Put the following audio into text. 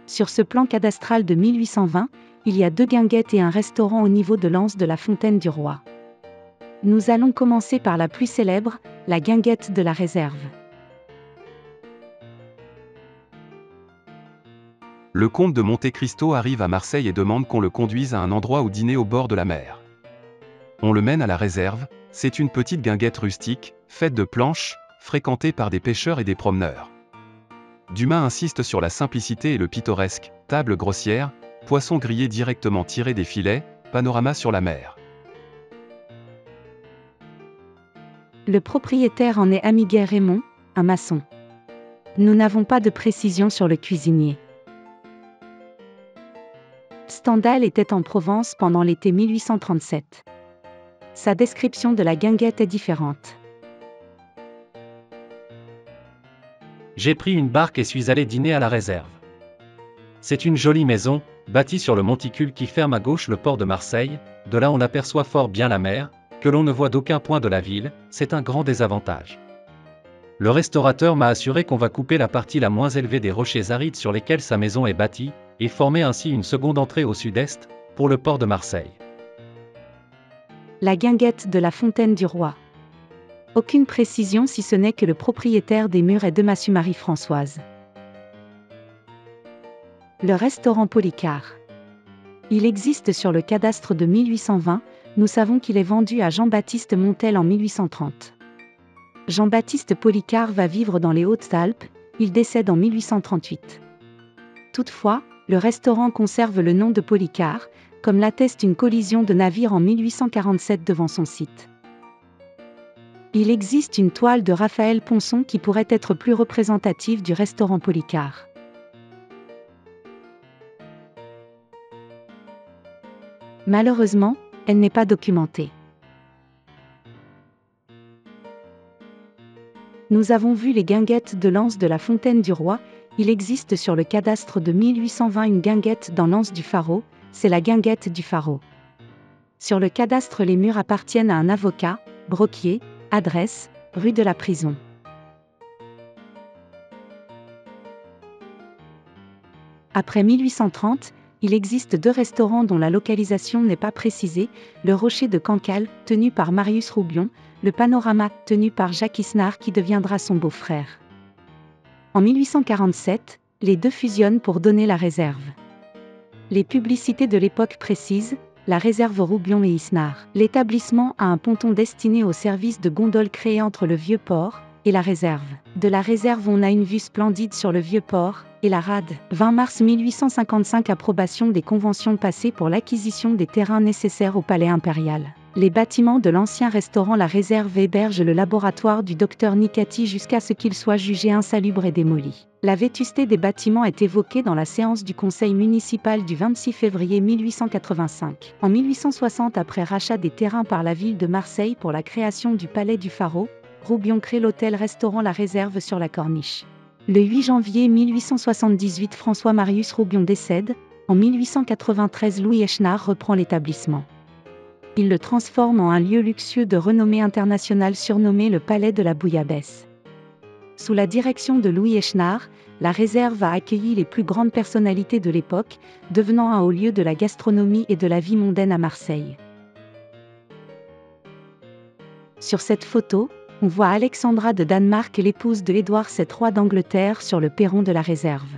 Sur ce plan cadastral de 1820, il y a 2 guinguettes et un restaurant au niveau de l'anse de la Fontaine du Roi. Nous allons commencer par la plus célèbre, la guinguette de la Réserve. Le comte de Monte Cristo arrive à Marseille et demande qu'on le conduise à un endroit où dîner au bord de la mer. On le mène à la Réserve, c'est une petite guinguette rustique, faite de planches, fréquentée par des pêcheurs et des promeneurs. Dumas insiste sur la simplicité et le pittoresque, table grossière, poissons grillés directement tirés des filets, panorama sur la mer. Le propriétaire en est Amiguet Raymond, un maçon. Nous n'avons pas de précision sur le cuisinier. Stendhal était en Provence pendant l'été 1837. Sa description de la guinguette est différente. J'ai pris une barque et suis allé dîner à la Réserve. C'est une jolie maison, bâtie sur le monticule qui ferme à gauche le port de Marseille, de là on aperçoit fort bien la mer, que l'on ne voit d'aucun point de la ville, c'est un grand désavantage. Le restaurateur m'a assuré qu'on va couper la partie la moins élevée des rochers arides sur lesquels sa maison est bâtie, et former ainsi une seconde entrée au sud-est, pour le port de Marseille. La guinguette de la Fontaine du Roi. Aucune précision si ce n'est que le propriétaire des murs est de Massue Marie-Françoise. Le restaurant Polycar. Il existe sur le cadastre de 1820, nous savons qu'il est vendu à Jean-Baptiste Montel en 1830. Jean-Baptiste Polycar va vivre dans les Hautes-Alpes, il décède en 1838. Toutefois, le restaurant conserve le nom de Polycar, comme l'atteste une collision de navires en 1847 devant son site. Il existe une toile de Raphaël Ponson qui pourrait être plus représentative du restaurant Polycar. Malheureusement, elle n'est pas documentée. Nous avons vu les guinguettes de l'anse de la Fontaine du Roi, il existe sur le cadastre de 1820 une guinguette dans l'anse du Pharaon, c'est la guinguette du Pharaon. Sur le cadastre les murs appartiennent à un avocat, Broquier, adresse, rue de la Prison. Après 1830, il existe 2 restaurants dont la localisation n'est pas précisée, le Rocher de Cancale, tenu par Marius Roubion, le Panorama, tenu par Jacques Isnard qui deviendra son beau-frère. En 1847, les 2 fusionnent pour donner la Réserve. Les publicités de l'époque précisent, la Réserve Roubion et Isnard. L'établissement a un ponton destiné au service de gondole créé entre le Vieux-Port et la Réserve. De la Réserve on a une vue splendide sur le Vieux-Port et la rade. 20 mars 1855 approbation des conventions passées pour l'acquisition des terrains nécessaires au palais impérial. Les bâtiments de l'ancien restaurant La Réserve hébergent le laboratoire du docteur Nicati jusqu'à ce qu'il soit jugé insalubre et démoli. La vétusté des bâtiments est évoquée dans la séance du conseil municipal du 26 février 1885. En 1860, après rachat des terrains par la ville de Marseille pour la création du palais du Pharaon, Roubion crée l'hôtel-restaurant La Réserve sur la Corniche. Le 8 janvier 1878, François Marius Roubion décède. En 1893, Louis Echenard reprend l'établissement. Il le transforme en un lieu luxueux de renommée internationale surnommé le Palais de la Bouillabaisse. Sous la direction de Louis Echenard, la Réserve a accueilli les plus grandes personnalités de l'époque, devenant un haut lieu de la gastronomie et de la vie mondaine à Marseille. Sur cette photo, on voit Alexandra de Danemark, l'épouse de Édouard VII roi d'Angleterre, sur le perron de la Réserve.